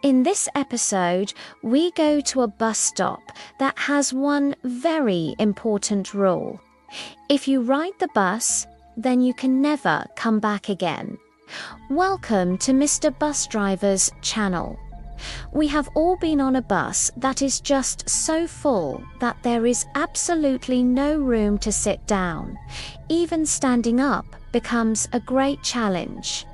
In this episode, we go to a bus stop that has one very important rule. If you ride the bus, then you can never come back again. Welcome to Mr. Bus Driver's channel. We have all been on a bus that is just so full that there is absolutely no room to sit down. Even standing up becomes a great challenge.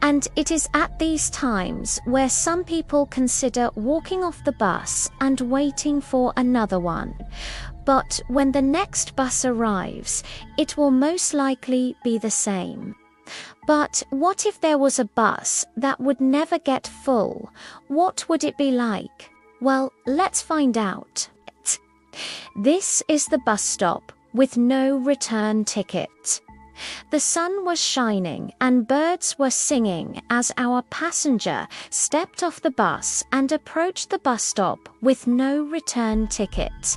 And it is at these times where some people consider walking off the bus and waiting for another one. But when the next bus arrives, it will most likely be the same. But what if there was a bus that would never get full? What would it be like? Well, let's find out. This is the bus stop with no return ticket. The sun was shining and birds were singing as our passenger stepped off the bus and approached the bus stop with no return ticket.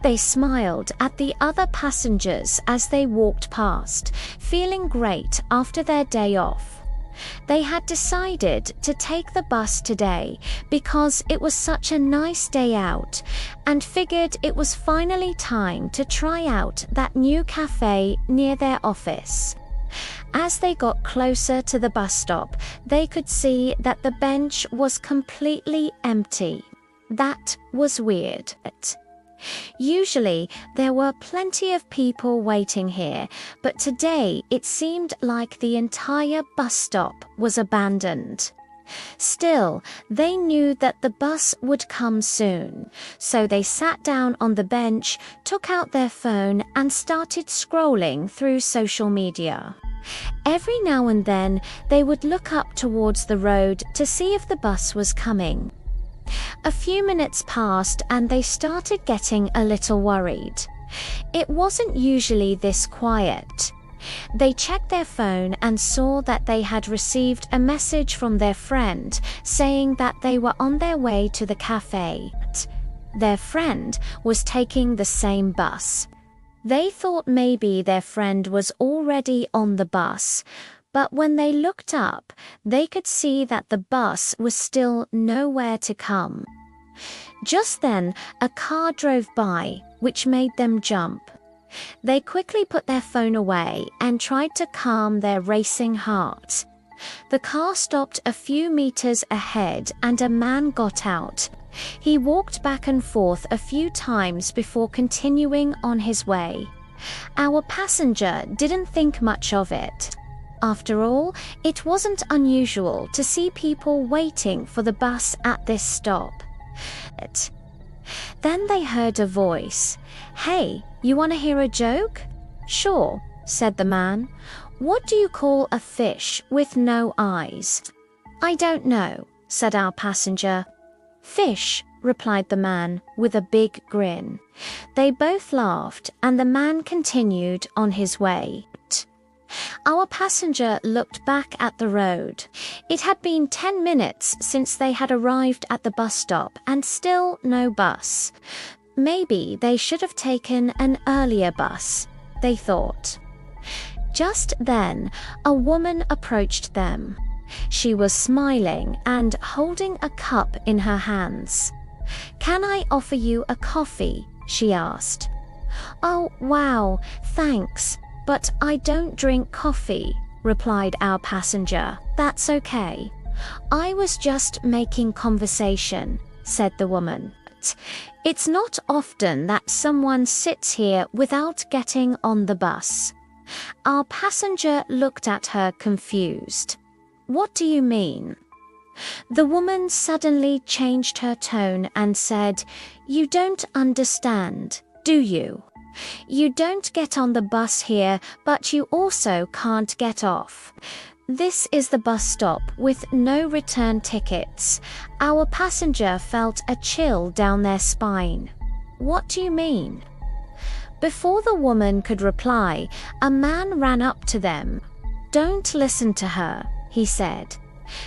They smiled at the other passengers as they walked past, feeling great after their day off. They had decided to take the bus today because it was such a nice day out and figured it was finally time to try out that new cafe near their office. As they got closer to the bus stop, they could see that the bench was completely empty. That was weird. Usually, there were plenty of people waiting here, but today it seemed like the entire bus stop was abandoned. Still, they knew that the bus would come soon, so they sat down on the bench, took out their phone, and started scrolling through social media. Every now and then, they would look up towards the road to see if the bus was coming. A few minutes passed and they started getting a little worried. It wasn't usually this quiet. They checked their phone and saw that they had received a message from their friend saying that they were on their way to the cafe. Their friend was taking the same bus. They thought maybe their friend was already on the bus. But when they looked up, they could see that the bus was still nowhere to come. Just then, a car drove by, which made them jump. They quickly put their phone away and tried to calm their racing heart. The car stopped a few meters ahead and a man got out. He walked back and forth a few times before continuing on his way. Our passenger didn't think much of it. After all, it wasn't unusual to see people waiting for the bus at this stop. Then they heard a voice. "Hey, you want to hear a joke?" "Sure," said the man. "What do you call a fish with no eyes?" "I don't know," said our passenger. "Fish," replied the man with a big grin. They both laughed and the man continued on his way. Our passenger looked back at the road. It had been 10 minutes since they had arrived at the bus stop and still no bus. Maybe they should have taken an earlier bus, they thought. Just then, a woman approached them. She was smiling and holding a cup in her hands. "Can I offer you a coffee?" she asked. "Oh, wow, thanks. But I don't drink coffee," replied our passenger. "That's okay. I was just making conversation," said the woman. It's not often that someone sits here without getting on the bus. Our passenger looked at her confused. "What do you mean?" The woman suddenly changed her tone and said, "You don't understand, do you? You don't get on the bus here, but you also can't get off. This is the bus stop with no return tickets." Our passenger felt a chill down their spine. "What do you mean?" Before the woman could reply, a man ran up to them. "Don't listen to her," he said.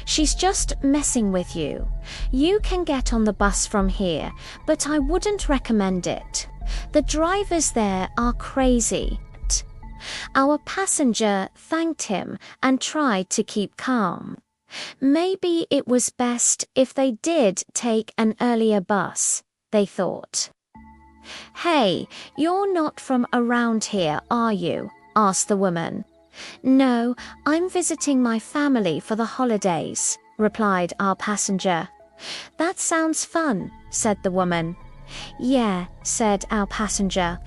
"She's just messing with you. You can get on the bus from here, but I wouldn't recommend it. The drivers there are crazy." Our passenger thanked him and tried to keep calm. Maybe it was best if they did take an earlier bus, they thought. "Hey, you're not from around here, are you?" asked the woman. "No, I'm visiting my family for the holidays," replied our passenger. "That sounds fun," said the woman. "Yeah," said our passenger.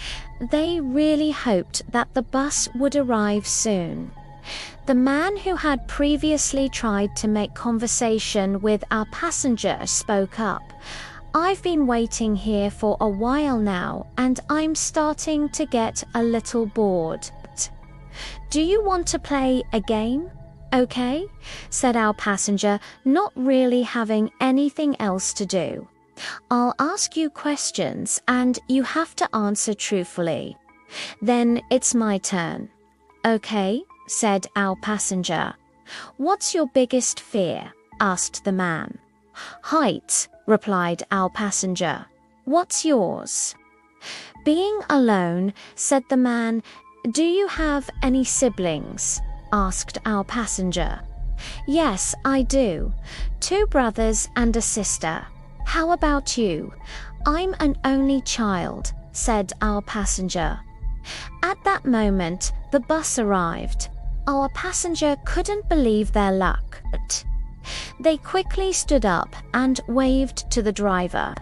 They really hoped that the bus would arrive soon. The man who had previously tried to make conversation with our passenger spoke up. "I've been waiting here for a while now, and I'm starting to get a little bored. Do you want to play a game?" "Okay," said our passenger, not really having anything else to do. "I'll ask you questions and you have to answer truthfully. Then it's my turn." "Okay," said our passenger. "What's your biggest fear?" asked the man. "Heights," replied our passenger. "What's yours?" "Being alone," said the man. "Do you have any siblings?" asked our passenger. "Yes, I do. 2 brothers and a sister. How about you?" "I'm an only child," said our passenger. At that moment, the bus arrived. Our passenger couldn't believe their luck. They quickly stood up and waved to the driver.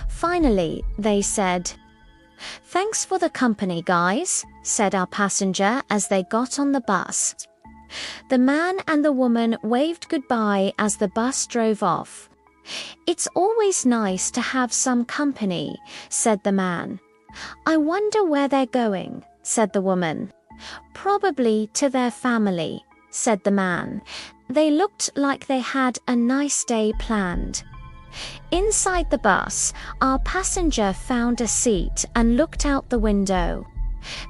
Finally, they said, "Thanks for the company, guys," said our passenger as they got on the bus. The man and the woman waved goodbye as the bus drove off. "It's always nice to have some company," said the man. "I wonder where they're going," said the woman. "Probably to their family," said the man. They looked like they had a nice day planned. Inside the bus, our passenger found a seat and looked out the window.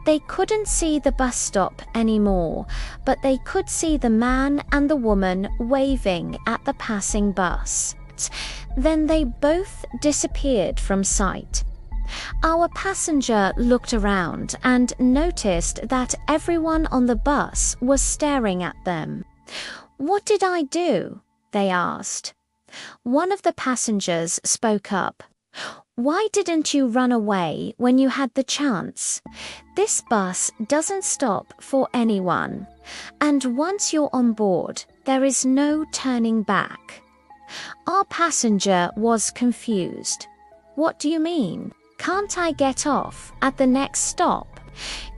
They couldn't see the bus stop anymore, but they could see the man and the woman waving at the passing bus. Then they both disappeared from sight. Our passenger looked around and noticed that everyone on the bus was staring at them. "What did I do?" they asked. One of the passengers spoke up. "Why didn't you run away when you had the chance? This bus doesn't stop for anyone, and once you're on board, there is no turning back." Our passenger was confused. "What do you mean? Can't I get off at the next stop?"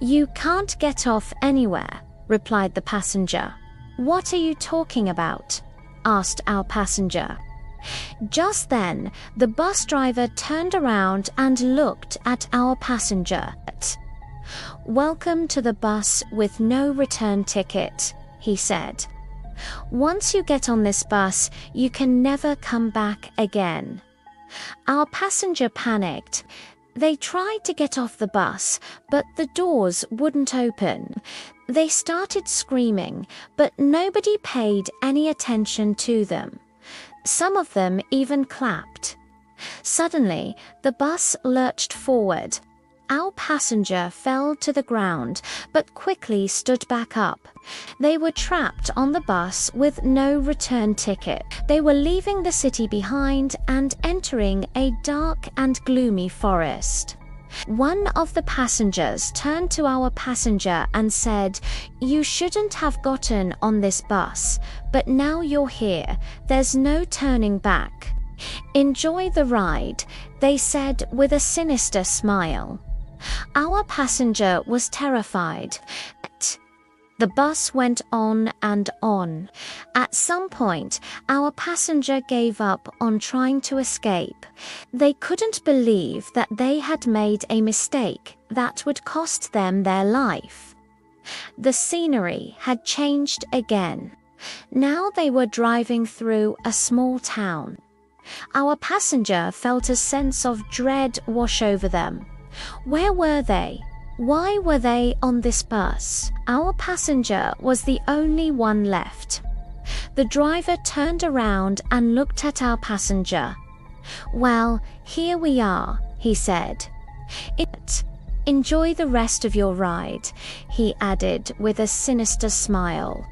"You can't get off anywhere," replied the passenger. "What are you talking about?" asked our passenger. Just then, the bus driver turned around and looked at our passenger. "Welcome to the bus with no return ticket," he said. "Once you get on this bus, you can never come back again." Our passenger panicked. They tried to get off the bus, but the doors wouldn't open. They started screaming, but nobody paid any attention to them. Some of them even clapped. Suddenly, the bus lurched forward. Our passenger fell to the ground, but quickly stood back up. They were trapped on the bus with no return ticket. They were leaving the city behind and entering a dark and gloomy forest. One of the passengers turned to our passenger and said, "You shouldn't have gotten on this bus, but now you're here. There's no turning back. Enjoy the ride," they said with a sinister smile. Our passenger was terrified. The bus went on and on. At some point, our passenger gave up on trying to escape. They couldn't believe that they had made a mistake that would cost them their life. The scenery had changed again. Now they were driving through a small town. Our passenger felt a sense of dread wash over them. Where were they? Why were they on this bus? Our passenger was the only one left. The driver turned around and looked at our passenger. "Well, here we are," he said. "Enjoy the rest of your ride," he added with a sinister smile.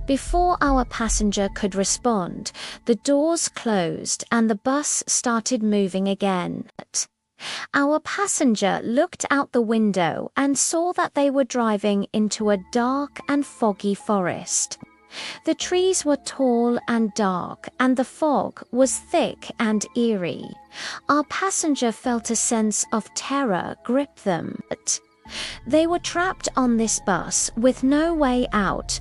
Before our passenger could respond, the doors closed and the bus started moving again. Our passenger looked out the window and saw that they were driving into a dark and foggy forest. The trees were tall and dark, and the fog was thick and eerie. Our passenger felt a sense of terror grip them. They were trapped on this bus with no way out.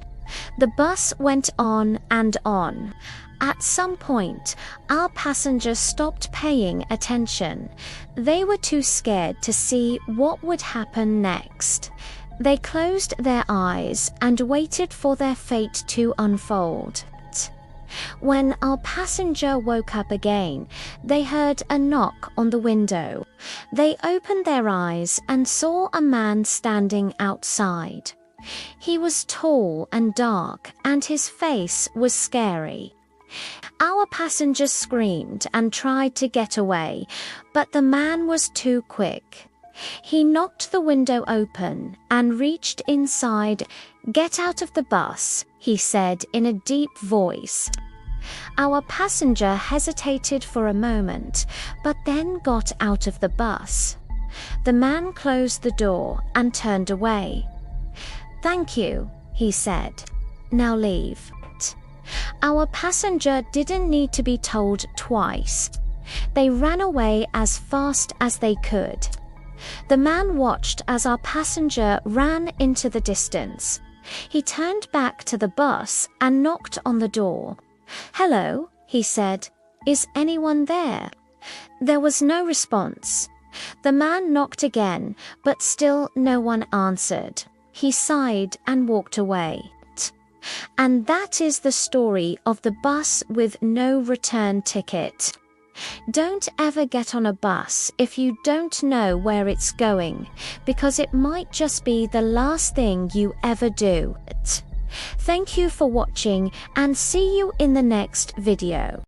The bus went on and on. At some point, our passengers stopped paying attention. They were too scared to see what would happen next. They closed their eyes and waited for their fate to unfold. When our passenger woke up again, they heard a knock on the window. They opened their eyes and saw a man standing outside. He was tall and dark, and his face was scary. Our passenger screamed and tried to get away, but the man was too quick. He knocked the window open and reached inside. "Get out of the bus," he said in a deep voice. Our passenger hesitated for a moment, but then got out of the bus. The man closed the door and turned away. "Thank you," he said. "Now leave." Our passenger didn't need to be told twice. They ran away as fast as they could. The man watched as our passenger ran into the distance. He turned back to the bus and knocked on the door. "Hello," he said. "Is anyone there?" There was no response. The man knocked again, but still no one answered. He sighed and walked away. And that is the story of the bus with no return ticket. Don't ever get on a bus if you don't know where it's going, because it might just be the last thing you ever do. Thank you for watching and see you in the next video.